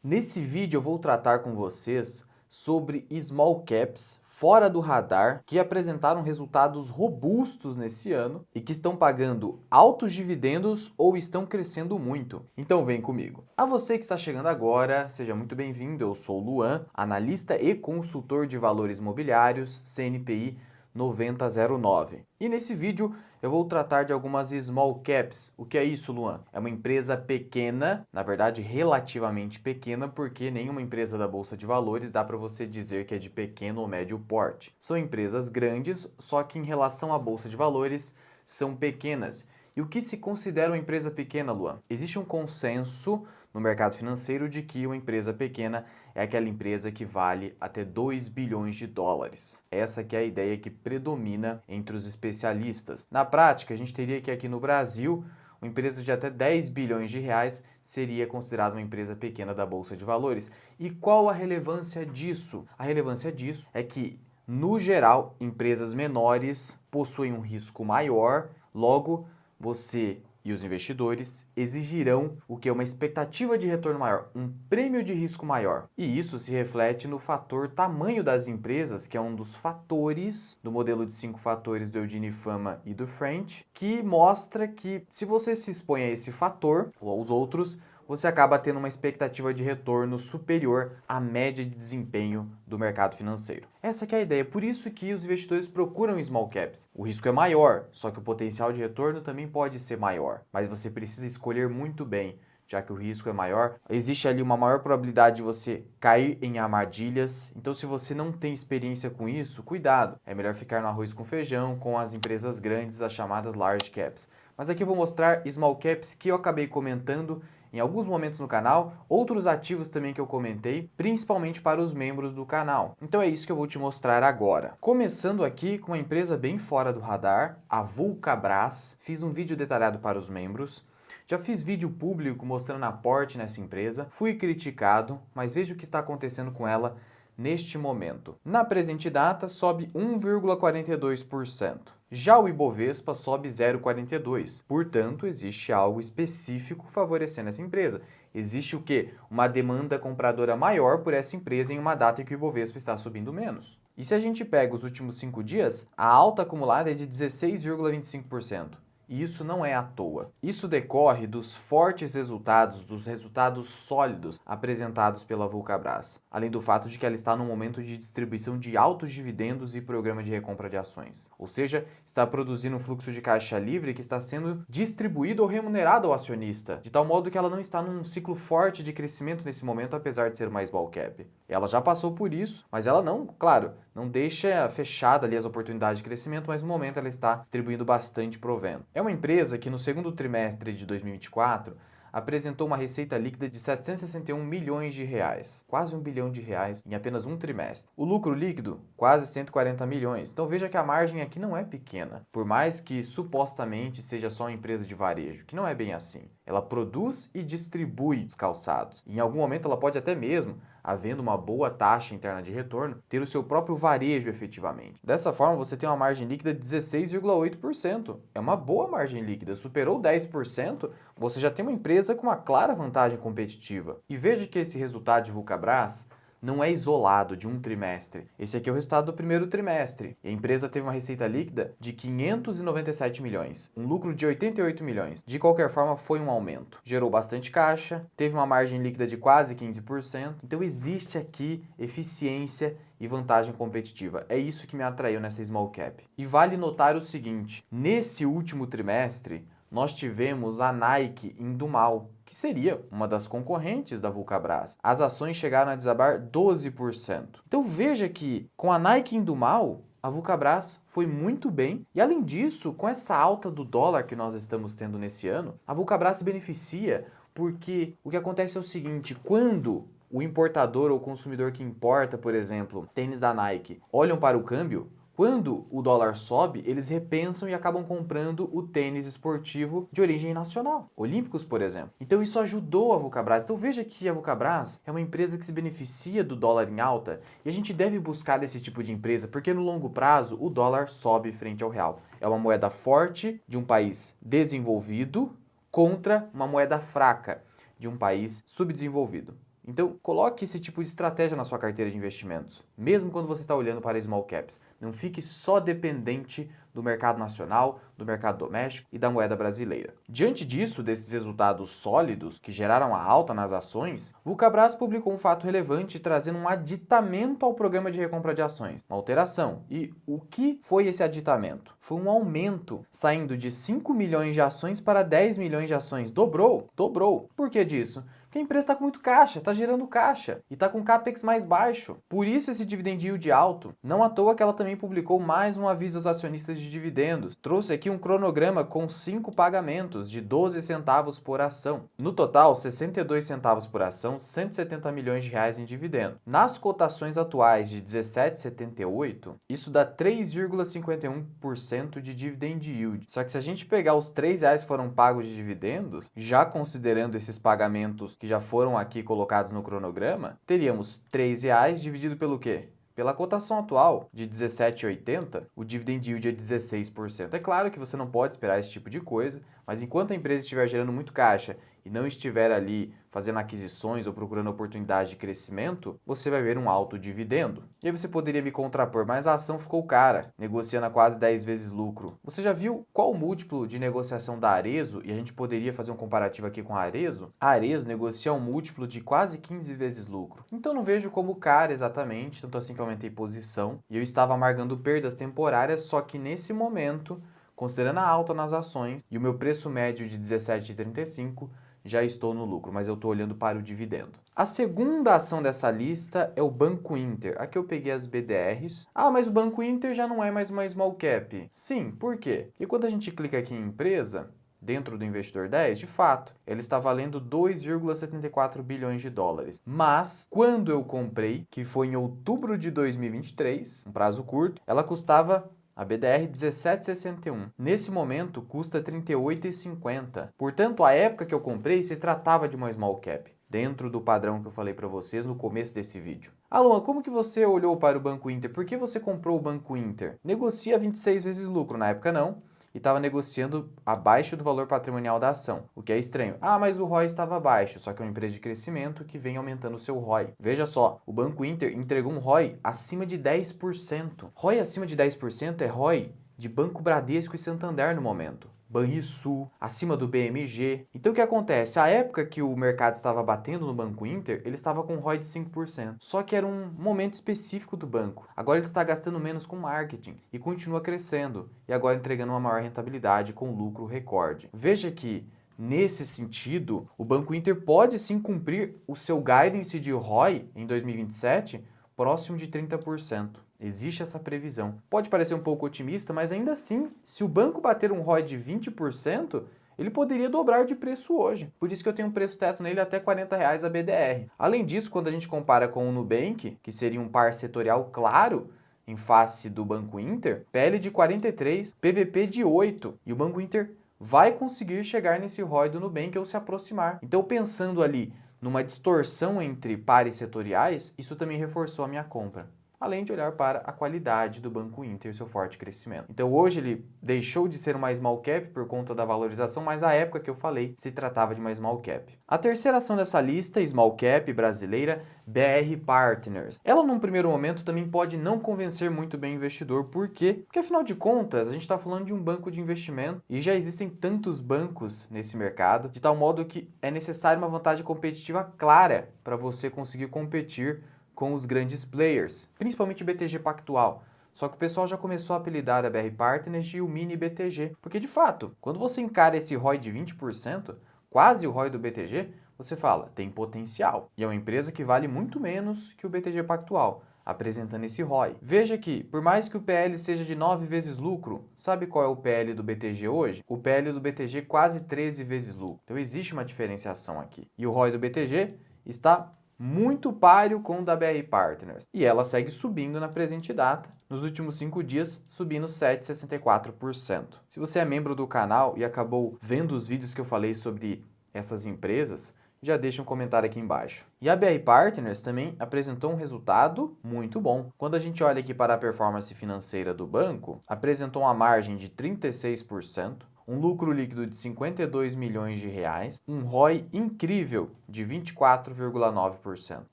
Nesse vídeo eu vou tratar com vocês sobre small caps fora do radar que apresentaram resultados robustos nesse ano e que estão pagando altos dividendos ou estão crescendo muito. Então vem comigo. A você que está chegando agora, seja muito bem-vindo. Eu sou o Luan, analista e consultor de valores imobiliários, CNPI 9009. E nesse vídeo eu vou tratar de algumas small caps. O que é isso, Luan? É uma empresa pequena, na verdade relativamente pequena, porque nenhuma empresa da Bolsa de Valores dá para você dizer que é de pequeno ou médio porte. São empresas grandes, só que em relação à Bolsa de Valores são pequenas. E o que se considera uma empresa pequena, Luan? Existe um consenso no mercado financeiro de que uma empresa pequena é aquela empresa que vale até 2 bilhões de dólares. Essa que é a ideia que predomina entre os especialistas. Na prática, a gente teria que aqui no Brasil, uma empresa de até 10 bilhões de reais seria considerada uma empresa pequena da Bolsa de Valores. E qual a relevância disso? A relevância disso é que, no geral, empresas menores possuem um risco maior, logo, você e os investidores exigirão o que é uma expectativa de retorno maior, um prêmio de risco maior. E isso se reflete no fator tamanho das empresas, que é um dos fatores do modelo de 5 fatores do Eugene Fama e do French, que mostra que se você se expõe a esse fator ou aos outros, você acaba tendo uma expectativa de retorno superior à média de desempenho do mercado financeiro. Essa que é a ideia, por isso que os investidores procuram small caps. O risco é maior, só que o potencial de retorno também pode ser maior, mas você precisa escolher muito bem, já que o risco é maior. Existe ali uma maior probabilidade de você cair em armadilhas, então se você não tem experiência com isso, cuidado. É melhor ficar no arroz com feijão com as empresas grandes, as chamadas large caps. Mas aqui eu vou mostrar small caps que eu acabei comentando em alguns momentos no canal, outros ativos também que eu comentei, principalmente para os membros do canal. Então é isso que eu vou te mostrar agora. Começando aqui com uma empresa bem fora do radar, a Vulcabras. Fiz um vídeo detalhado para os membros. Já fiz vídeo público mostrando aporte nessa empresa, fui criticado, mas veja o que está acontecendo com ela neste momento. Na presente data, sobe 1,42%. Já o Ibovespa sobe 0,42%. Portanto, existe algo específico favorecendo essa empresa. Existe o quê? Uma demanda compradora maior por essa empresa em uma data em que o Ibovespa está subindo menos. E se a gente pega os últimos 5 dias, a alta acumulada é de 16,25%. E isso não é à toa. Isso decorre dos fortes resultados, dos resultados sólidos apresentados pela Vulcabras, além do fato de que ela está num momento de distribuição de altos dividendos e programa de recompra de ações. Ou seja, está produzindo um fluxo de caixa livre que está sendo distribuído ou remunerado ao acionista, de tal modo que ela não está num ciclo forte de crescimento nesse momento, apesar de ser mais small cap. Ela já passou por isso, mas ela não, claro, não deixa fechada ali as oportunidades de crescimento, mas no momento ela está distribuindo bastante provento. É uma empresa que no segundo trimestre de 2024 apresentou uma receita líquida de 761 milhões de reais, quase 1 bilhão de reais em apenas um trimestre. O lucro líquido, quase 140 milhões. Então veja que a margem aqui não é pequena, por mais que supostamente seja só uma empresa de varejo, que não é bem assim. Ela produz e distribui os calçados. Em algum momento ela pode até mesmo, havendo uma boa taxa interna de retorno, ter o seu próprio varejo efetivamente. Dessa forma, você tem uma margem líquida de 16,8%. É uma boa margem líquida. Superou 10%, você já tem uma empresa com uma clara vantagem competitiva. E veja que esse resultado de Vulcabras não é isolado de um trimestre. Esse aqui é o resultado do primeiro trimestre. E a empresa teve uma receita líquida de 597 milhões, um lucro de 88 milhões. De qualquer forma, foi um aumento. Gerou bastante caixa, teve uma margem líquida de quase 15%. Então existe aqui eficiência e vantagem competitiva. É isso que me atraiu nessa small cap. E vale notar o seguinte, nesse último trimestre, nós tivemos a Nike indo mal, que seria uma das concorrentes da Vulcabras. As ações chegaram a desabar 12%. Então veja que com a Nike indo mal, a Vulcabras foi muito bem. E além disso, com essa alta do dólar que nós estamos tendo nesse ano, a Vulcabras se beneficia porque o que acontece é o seguinte, quando o importador ou o consumidor que importa, por exemplo, tênis da Nike, olham para o câmbio, quando o dólar sobe, eles repensam e acabam comprando o tênis esportivo de origem nacional, olímpicos, por exemplo. Então isso ajudou a Vulcabras. Então veja que a Vulcabras é uma empresa que se beneficia do dólar em alta e a gente deve buscar esse tipo de empresa porque no longo prazo o dólar sobe frente ao real. É uma moeda forte de um país desenvolvido contra uma moeda fraca de um país subdesenvolvido. Então, coloque esse tipo de estratégia na sua carteira de investimentos, mesmo quando você está olhando para small caps. Não fique só dependente do mercado nacional, do mercado doméstico e da moeda brasileira. Diante disso, desses resultados sólidos que geraram a alta nas ações, Vulcabras publicou um fato relevante trazendo um aditamento ao programa de recompra de ações, uma alteração. E o que foi esse aditamento? Foi um aumento, saindo de 5 milhões de ações para 10 milhões de ações. Dobrou? Dobrou. Por que disso? Porque a empresa está com muito caixa, está gerando caixa e está com capex mais baixo. Por isso esse dividend yield alto. Não à toa que ela também publicou mais um aviso aos acionistas de dividendos. Trouxe aqui um cronograma com 5 pagamentos de 12 centavos por ação. No total, 62 centavos por ação, 170 milhões de reais em dividendos. Nas cotações atuais de 17,78, isso dá 3,51% de dividend yield. Só que se a gente pegar os R$ 3 que foram pagos de dividendos, já considerando esses pagamentos que já foram aqui colocados no cronograma, teríamos R$ 3 dividido pelo quê? Pela cotação atual de 17,80, o dividend yield é 16%. É claro que você não pode esperar esse tipo de coisa, mas enquanto a empresa estiver gerando muito caixa e não estiver ali fazendo aquisições ou procurando oportunidade de crescimento, você vai ver um alto dividendo. E aí você poderia me contrapor, mas a ação ficou cara, negociando a quase 10 vezes lucro. Você já viu qual o múltiplo de negociação da Arezzo? E a gente poderia fazer um comparativo aqui com a Arezzo. A Arezzo negocia um múltiplo de quase 15 vezes lucro. Então não vejo como cara exatamente, tanto assim que eu aumentei posição. E eu estava amargando perdas temporárias, só que nesse momento, considerando a alta nas ações e o meu preço médio de 17,35, já estou no lucro, mas eu estou olhando para o dividendo. A segunda ação dessa lista é o Banco Inter. Aqui eu peguei as BDRs. Ah, mas o Banco Inter já não é mais uma small cap. Sim, por quê? Porque quando a gente clica aqui em empresa, dentro do Investidor 10, de fato, ele está valendo 2,74 bilhões de dólares. Mas, quando eu comprei, que foi em outubro de 2023, um prazo curto, ela custava a BDR 17,61. Nesse momento, custa 38,50. Portanto, a época que eu comprei se tratava de uma small cap, dentro do padrão que eu falei para vocês no começo desse vídeo. Luan, como que você olhou para o Banco Inter? Por que você comprou o Banco Inter? Negocia 26 vezes lucro, na época não, e estava negociando abaixo do valor patrimonial da ação, o que é estranho. Ah, mas o ROI estava baixo, só que é uma empresa de crescimento que vem aumentando o seu ROI. Veja só, o Banco Inter entregou um ROI acima de 10%. ROI acima de 10% é ROI de Banco Bradesco e Santander no momento. Banrisul, acima do BMG. Então o que acontece? A época que o mercado estava batendo no Banco Inter, ele estava com um ROI de 5%. Só que era um momento específico do banco. Agora ele está gastando menos com marketing e continua crescendo. E agora entregando uma maior rentabilidade com lucro recorde. Veja que, nesse sentido, o Banco Inter pode sim cumprir o seu guidance de ROI em 2027 próximo de 30%. Existe essa previsão. Pode parecer um pouco otimista, mas ainda assim, se o banco bater um ROI de 20%, ele poderia dobrar de preço hoje. Por isso que eu tenho um preço teto nele até R$ 40 a BDR. Além disso, quando a gente compara com o Nubank, que seria um par setorial claro em face do Banco Inter, PL de 43, PVP de 8. E o Banco Inter vai conseguir chegar nesse ROI do Nubank ou se aproximar. Então, pensando ali numa distorção entre pares setoriais, isso também reforçou a minha compra. Além de olhar para a qualidade do Banco Inter e seu forte crescimento. Então hoje ele deixou de ser uma small cap por conta da valorização, mas à época que eu falei se tratava de uma small cap. A terceira ação dessa lista, small cap brasileira, BR Partners. Ela num primeiro momento também pode não convencer muito bem o investidor. Por quê? Porque afinal de contas a gente está falando de um banco de investimento e já existem tantos bancos nesse mercado, de tal modo que é necessária uma vantagem competitiva clara para você conseguir competir com os grandes players, principalmente o BTG Pactual. Só que o pessoal já começou a apelidar a BR Partners de o mini BTG, porque de fato, quando você encara esse ROI de 20%, quase o ROI do BTG, você fala, tem potencial. E é uma empresa que vale muito menos que o BTG Pactual, apresentando esse ROI. Veja que, por mais que o PL seja de 9 vezes lucro, sabe qual é o PL do BTG hoje? O PL do BTG quase 13 vezes lucro. Então existe uma diferenciação aqui. E o ROI do BTG está muito páreo com o da BR Partners. E ela segue subindo na presente data, nos últimos 5 dias subindo 7,64%. Se você é membro do canal e acabou vendo os vídeos que eu falei sobre essas empresas, já deixa um comentário aqui embaixo. E a BR Partners também apresentou um resultado muito bom. Quando a gente olha aqui para a performance financeira do banco, apresentou uma margem de 36%, um lucro líquido de 52 milhões de reais, um ROI incrível de 24,9%.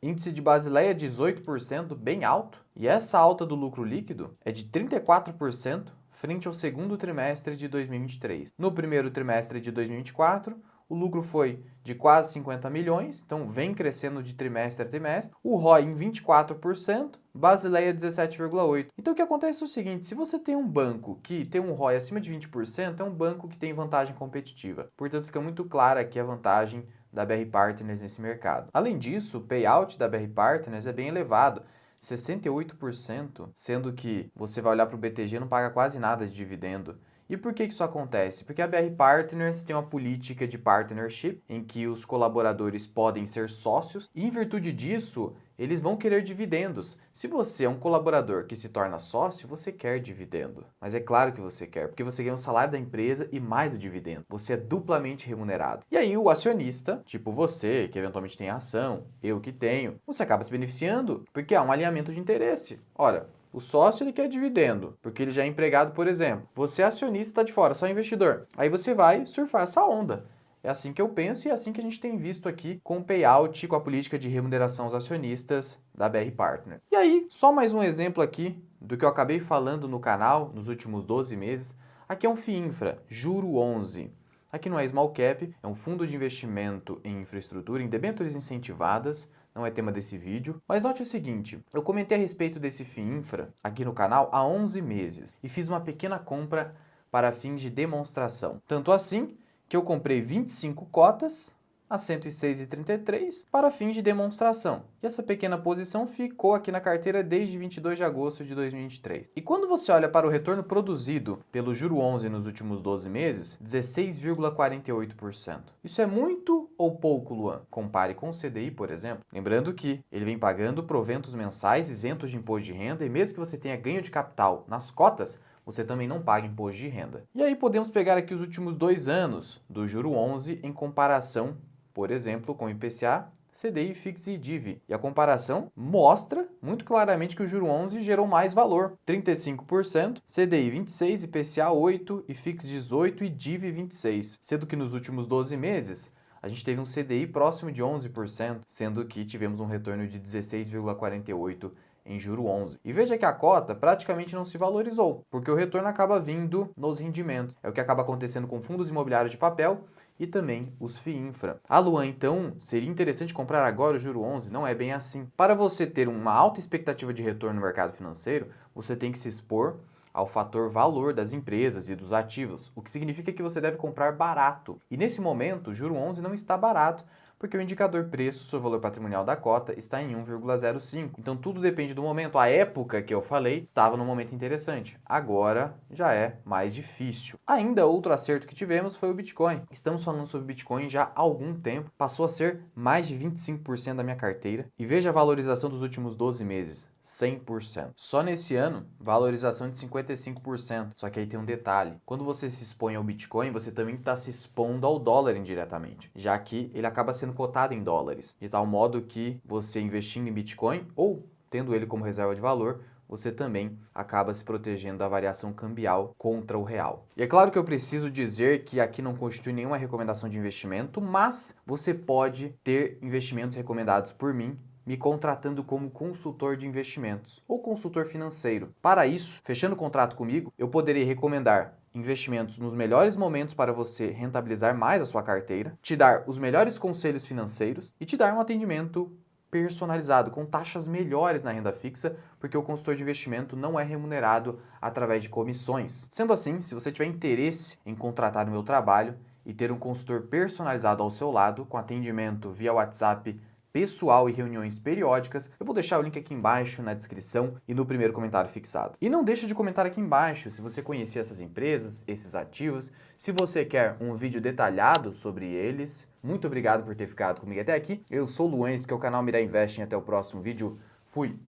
Índice de Basileia 18%, bem alto, e essa alta do lucro líquido é de 34% frente ao segundo trimestre de 2023. No primeiro trimestre de 2024, o lucro foi de quase 50 milhões, então vem crescendo de trimestre a trimestre. O ROI em 24%, Basileia 17,8%. Então o que acontece é o seguinte, se você tem um banco que tem um ROI acima de 20%, é um banco que tem vantagem competitiva. Portanto, fica muito clara aqui a vantagem da BR Partners nesse mercado. Além disso, o payout da BR Partners é bem elevado, 68%, sendo que você vai olhar para o BTG e não paga quase nada de dividendo. E por que isso acontece? Porque a BR Partners tem uma política de partnership em que os colaboradores podem ser sócios e, em virtude disso, eles vão querer dividendos. Se você é um colaborador que se torna sócio, você quer dividendo. Mas é claro que você quer, porque você ganha o salário da empresa e mais o dividendo. Você é duplamente remunerado. E aí o acionista, tipo você, que eventualmente tem ação, eu que tenho, você acaba se beneficiando porque há um alinhamento de interesse. Ora, o sócio ele quer dividendo, porque ele já é empregado, por exemplo. Você é acionista, está de fora, só investidor. Aí você vai surfar essa onda. É assim que eu penso e é assim que a gente tem visto aqui com o payout, com a política de remuneração aos acionistas da BR Partners. E aí, só mais um exemplo aqui do que eu acabei falando no canal nos últimos 12 meses. Aqui é um FIINFRA, juro 11. Aqui não é small cap, é um fundo de investimento em infraestrutura, em debêntures incentivadas, não é tema desse vídeo. Mas note o seguinte, eu comentei a respeito desse FIINFRA aqui no canal há 11 meses e fiz uma pequena compra para fins de demonstração. Tanto assim que eu comprei 25 cotas a 106,33 para fins de demonstração. E essa pequena posição ficou aqui na carteira desde 22 de agosto de 2023. E quando você olha para o retorno produzido pelo juro 11 nos últimos 12 meses, 16,48%. Isso é muito ou pouco, Luan? Compare com o CDI, por exemplo. Lembrando que ele vem pagando proventos mensais isentos de imposto de renda e mesmo que você tenha ganho de capital nas cotas, você também não paga imposto de renda. E aí podemos pegar aqui os últimos 2 anos do juro 11 em comparação, por exemplo, com IPCA, CDI, FIX e DIV. E a comparação mostra muito claramente que o juro 11 gerou mais valor, 35%, CDI 26%, IPCA 8% e FIX 18% e DIV 26%, sendo que nos últimos 12 meses a gente teve um CDI próximo de 11%, sendo que tivemos um retorno de 16,48% em juro 11. E veja que a cota praticamente não se valorizou, porque o retorno acaba vindo nos rendimentos. É o que acaba acontecendo com fundos imobiliários de papel e também os FIINFRA. Ah, Luan, então seria interessante comprar agora o juro 11? Não é bem assim. Para você ter uma alta expectativa de retorno no mercado financeiro, você tem que se expor ao fator valor das empresas e dos ativos, o que significa que você deve comprar barato. E nesse momento, o juro 11 não está barato, porque o indicador preço sobre o valor patrimonial da cota está em 1,05. Então tudo depende do momento. A época que eu falei estava num momento interessante. Agora já é mais difícil. Ainda outro acerto que tivemos foi o Bitcoin. Estamos falando sobre Bitcoin já há algum tempo. Passou a ser mais de 25% da minha carteira. E veja a valorização dos últimos 12 meses. 100%. Só nesse ano, valorização de 55%. Só que aí tem um detalhe. Quando você se expõe ao Bitcoin, você também está se expondo ao dólar indiretamente, já que ele acaba sendo cotado em dólares, de tal modo que você investindo em Bitcoin ou tendo ele como reserva de valor, você também acaba se protegendo da variação cambial contra o real. E é claro que eu preciso dizer que aqui não constitui nenhuma recomendação de investimento, mas você pode ter investimentos recomendados por mim, me contratando como consultor de investimentos ou consultor financeiro. Para isso, fechando o contrato comigo, eu poderei recomendar investimentos nos melhores momentos para você rentabilizar mais a sua carteira, te dar os melhores conselhos financeiros e te dar um atendimento personalizado, com taxas melhores na renda fixa, porque o consultor de investimento não é remunerado através de comissões. Sendo assim, se você tiver interesse em contratar o meu trabalho e ter um consultor personalizado ao seu lado, com atendimento via WhatsApp pessoal e reuniões periódicas, eu vou deixar o link aqui embaixo na descrição e no primeiro comentário fixado. E não deixa de comentar aqui embaixo se você conhecia essas empresas, esses ativos, se você quer um vídeo detalhado sobre eles. Muito obrigado por ter ficado comigo até aqui. Eu sou o Luan, esse que é o canal Mirai Investing. Até o próximo vídeo. Fui!